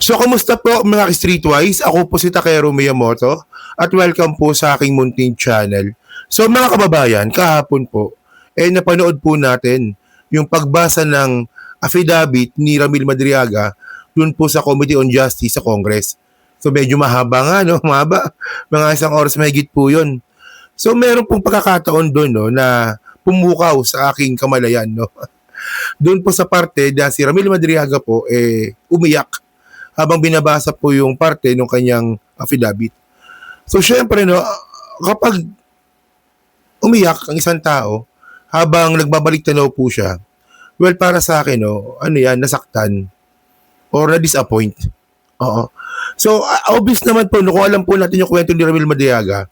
So, kumusta po mga streetwise? Ako po si Takero Miyamoto at welcome po sa aking munting channel. So mga kababayan, kahapon po, napanood po natin yung pagbasa ng affidavit ni Ramil Madriaga dun po sa Committee on Justice sa Congress. So medyo mahaba nga, no? Mahaba. Mga isang oras mahigit po yun. So meron pong pagkakataon doon no, na pumukaw sa aking kamalayan. No? Doon po sa parte na si Ramil Madriaga po umiyak habang binabasa po yung parte ng kanyang affidavit. So syempre no, kapag umiyak ang isang tao habang nagbabalik tanaw po siya, well para sa akin no, ano yan, nasaktan or na-disappoint. Oo. So obvious naman po no, kung alam po natin yung kwento ni Ramil Madriaga,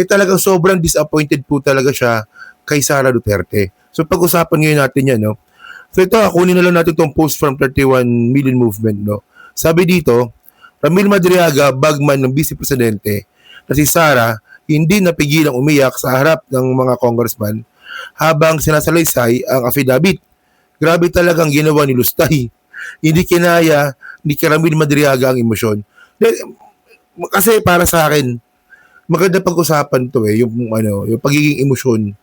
talagang sobrang disappointed po talaga siya kay Sara Duterte. So pag-usapan ngayon natin yan no. So ito, kunin na lang natin itong post from 31 million movement no. Sabi dito, Ramil Madriaga, bagman ng Vice Presidente, na si Sara hindi napigilang umiyak sa harap ng mga congressman habang sinasalaysay ang affidavit. Grabe talagang ginawa ni Lustay. Hindi kinaya ni Ramil Madriaga ang emosyon. Kasi para sa akin, maganda pag-usapan to yung pagiging emosyon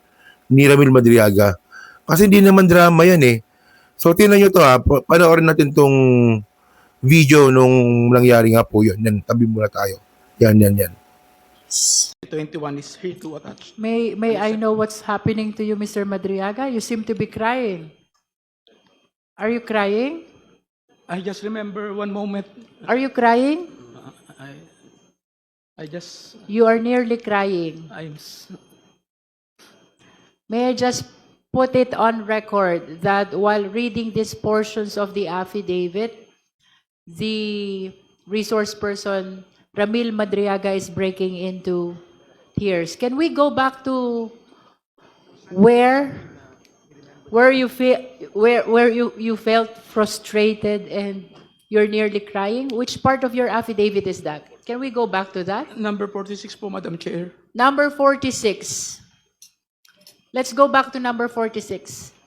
ni Ramil Madriaga. Kasi hindi naman drama yan eh. So tingnan nyo to panoorin natin tong video nung nangyari nga po yun. Yan, tabi muna tayo. Yan. 21 is here to attach. May I know what's happening to you, Mr. Madriaga? You seem to be crying. Are you crying? I just remember one moment. Are you crying? I just, You are nearly crying. May I just put it on record that while reading these portions of the affidavit, the resource person, Ramil Madriaga, is breaking into tears. Can we go back to where you feel where you felt frustrated and you're nearly crying? Which part of your affidavit is that? Can we go back to that? number 46 po, Madam Chair. Number 46. Let's go back to number 46.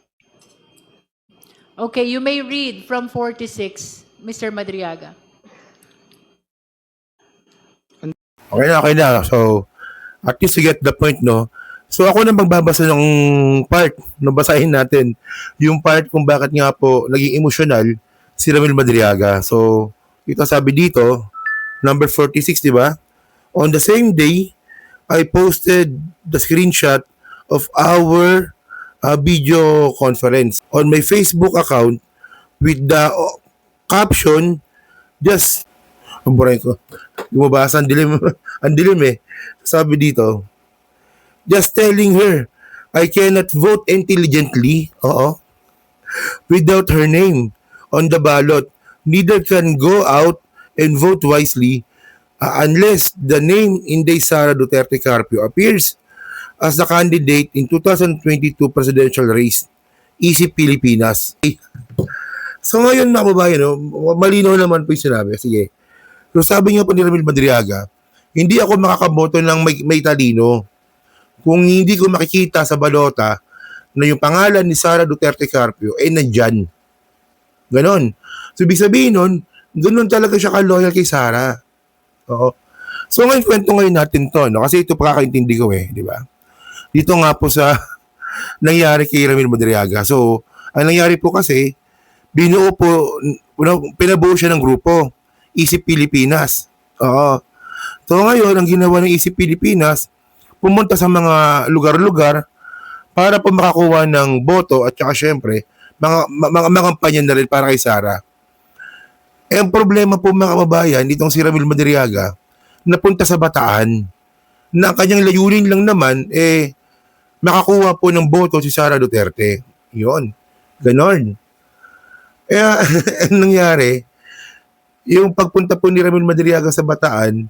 Okay, you may read from 46, Mr. Madriaga. Okay na. So, at least you get the point, no? So, ako na magbabasa ng part na basahin natin. Yung part kung bakit nga po naging emosyonal si Ramil Madriaga. So, ito sabi dito, number 46, di ba? On the same day, I posted the screenshot of our video conference on my Facebook account with the caption, just, ang buray ko, lumabasa, ang dilim eh. Sabi dito, just telling her, I cannot vote intelligently, without her name on the ballot. Neither can go out and vote wisely unless the name Inday Sara Duterte Carpio appears as the candidate in 2022 presidential race. Easy Pilipinas. So ngayon mga kababayan, no, malinaw naman po yung sinabi. Sige. So sabi nga po ni Ramil Madriaga, hindi ako makakaboto ng may talino kung hindi ko makikita sa balota na yung pangalan ni Sara Duterte Carpio nandyan. Ganon. So ibig sabihin nun, ganon talaga siya ka-loyal kay Sara. Oo. So ngayon kwento ngayon natin to, no? Kasi ito pakakaintindi ko di ba? Dito nga po sa nangyari kay Ramil Madriaga. So, ang nangyari po kasi, pinabuo siya ng grupo, Isip Pilipinas. Oo. So ngayon, ang ginawa ng Isip Pilipinas, pumunta sa mga lugar-lugar para po makakuha ng boto at saka syempre, mga kampanya na rin para kay Sara. Ang problema po mga kababayan, itong si Ramil Madriaga, napunta sa Bataan, na kanyang layunin lang naman, makakuha po ng boto si Sara Duterte. Yun. Ganon. Kaya, ang nangyari, yung pagpunta po ni Ramil Madriaga sa Bataan,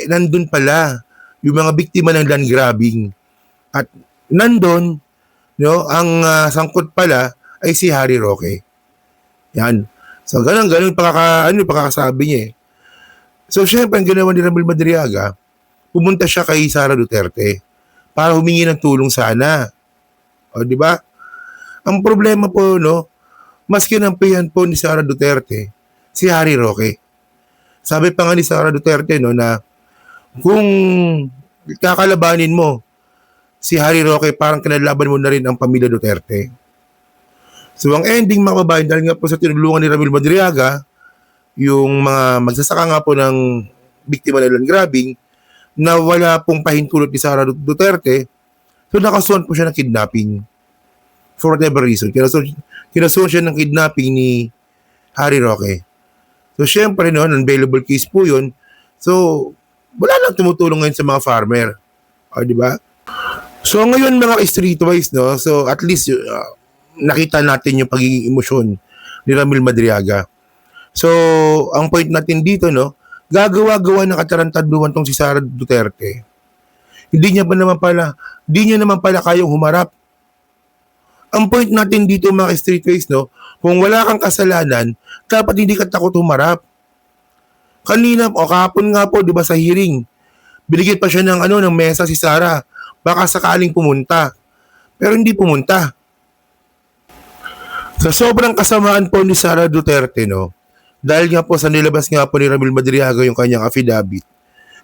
nandun pala yung mga biktima ng land grabbing. At nandun, ang sangkot pala ay si Harry Roque. Yan. So, ganun pakakasabi niya So, syempre, ang ginawa ni Ramil Madriaga, pumunta siya kay Sara Duterte para humingi ng tulong sana. O, di ba? Ang problema po, mas kinampihan po ni Sara Duterte si Harry Roque. Sabi pa nga ni Sara Duterte no na kung kakalabanin mo si Harry Roque, parang kinalaban mo na rin ang pamilya Duterte. So ang ending mga kababayan, dahil nga po sa tinulungan ni Ramil Madriaga, yung mga magsasaka nga po ng biktima ng land grabbing, na wala pong pahintulot ni Sara Duterte, so nakasuhan po siya ng kidnapping. For whatever reason. Kinasuhan siya ng kidnapping ni Harry Roque. So syempre no, unavailable case po yun. So wala lang tumutulong ngayon sa mga farmer. O, di ba? So ngayon mga streetwise, no, so at least nakita natin yung pagiging emosyon ni Ramil Madriaga. So ang point natin dito, no, gagawa-gawa ng katarantaduhan tong si Sara Duterte. Hindi niya naman pala kayang humarap. Ang point natin dito mga streetwise, no, kung wala kang kasalanan, dapat hindi ka takot humarap. Kanina o kahapon nga po, 'di ba, sa hearing, binigyan pa siya ng ng mesa si Sara, baka sakaling pumunta. Pero hindi pumunta. Sa sobrang kasamaan po ni Sara Duterte, no, dahil nga po sa nilabas nga po ni Ramil Madriaga yung kanyang affidavit,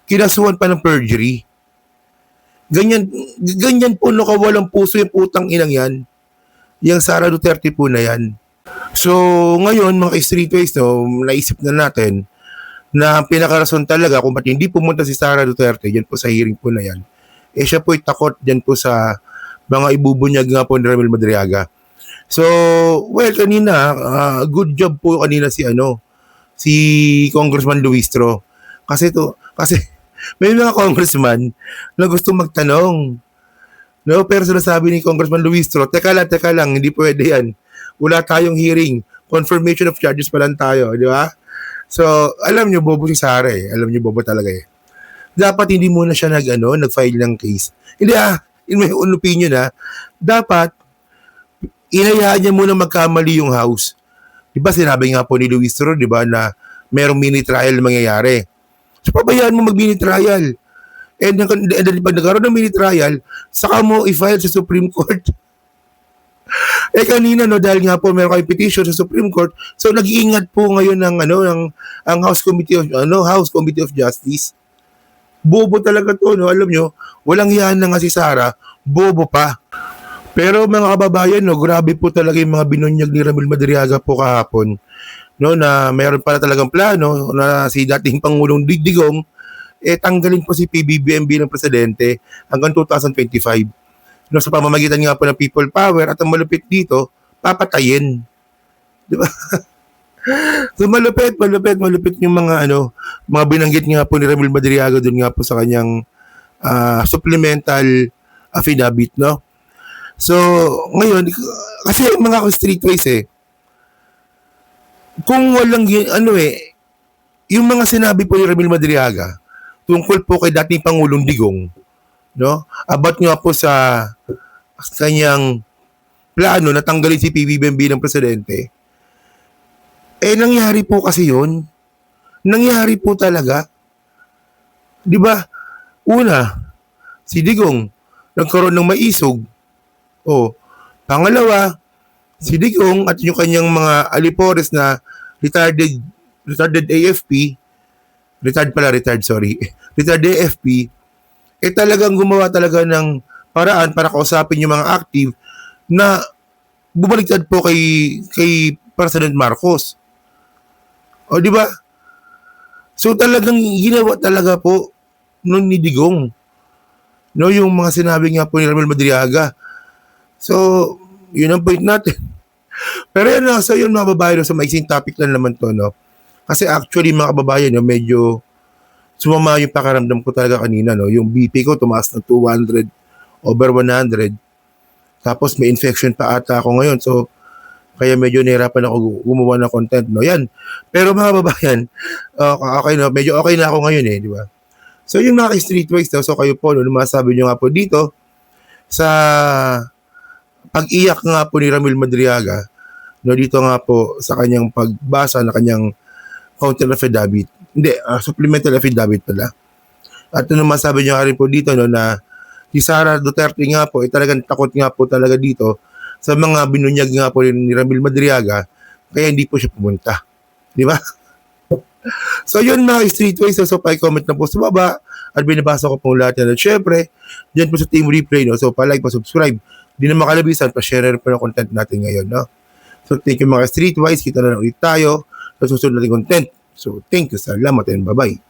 kinasuhan pa ng perjury. Ganyan po, no, kawalang puso yung putang inang yan. Yung Sara Duterte po na yan. So, ngayon, mga streetways, no, naisip na natin na ang pinakarason talaga kung ba't hindi pumunta si Sara Duterte dyan po sa hearing po na yan, siya po'y takot dyan po sa mga ibubunyag nga po ni Ramil Madriaga. So, well, kanina, good job po kanina si Congressman Luistro. Kasi may mga congressman na gusto magtanong. No, pero sinasabi ni Congressman Luistro, teka lang, hindi pwede yan. Wala tayong hearing. Confirmation of charges pa lang tayo, di ba? So, alam nyo, bobo si Sara eh. Alam nyo, bobo talaga eh. Dapat hindi muna siya nag-file ng case. Hindi in my own opinion dapat, inayaan niya muna magkamali yung House. Di ba sinabi nga po ni Luistro, di ba, na merong mini trial mangyayari. So, pabayaan mo mag-mini trial. And pag nagkaroon ng mini trial, saka mo i-file sa Supreme Court. Kanina, no, dahil nga po meron kayong petition sa Supreme Court, so nag-iingat po ngayon ang House Committee of Justice. Bobo talaga to, no, alam nyo, walang hiyan na nga si Sara, bobo pa. Pero mga kababayan, no, grabe po talaga yung mga binunyag ni Ramil Madriaga po kahapon, no, na mayroon pala talagang plano na si dating Pangulong Digdigong tanggalin po si PBBM bilang presidente hanggang 2025. No, sa pamamagitan nga po ng people power at ang malupit dito, papatayin. Di ba? So malupit yung mga mga binanggit nga po ni Ramil Madriaga doon nga po sa kanyang supplemental affidavit, no? So, ngayon, kasi mga streetways kung walang, yung mga sinabi po ni Ramil Madriaga, tungkol po kay dating Pangulong Digong, no? About nga po sa kanyang plano na tanggalin si PBBM bilang presidente, nangyari po kasi yun. Nangyari po talaga. Di ba? Una, si Digong, nagkaroon ng maisog. Pangalawa, si Digong at yung kanyang mga alipores na retired AFP, retired AFP, talagang gumawa talaga ng paraan para kausapin yung mga active na bumaliktad po kay President Marcos. Di ba? So talagang ginawa talaga po noon ni Digong. No, yung mga sinabi nga po ni Ramil Madriaga. So, yun ang point natin. Pero yun so yun mga babae, sa maiksing topic lang naman to, no? Kasi actually mga kababayan, no, medyo sumama yung pakaramdam ko talaga kanina, no? Yung BP ko tumaas ng 200 over 100. Tapos may infection pa ata ako ngayon. So, kaya medyo nahirapan ako gumawa ng content, no? Yan. Pero mga babayan, okay, no? Medyo okay na ako ngayon di ba? So, yung mga streetways, no? So, kayo po, no? Masasabi nyo nga po dito sa pag-iyak nga po ni Ramil Madriaga, no, dito nga po sa kanyang pagbasa na kanyang counter affidavit. Hindi, supplemental affidavit pala. At masabi niya rin po dito, no, na si Sara Duterte nga po, talagang takot nga po talaga dito sa mga binunyag nga po ni Ramil Madriaga, kaya hindi po siya pumunta. Di ba? So yun mga streetwise, so pa-comment na po sa baba at binabasa ko po lahat yan. At syempre, dyan po sa Team Replay, no? So pa-like, pa-subscribe. Di na makalabisan, pa-share po ng content natin ngayon. No? So thank you mga streetwise, kita na lang ulit tayo sa susunod natin content. So thank you, salamat and bye-bye.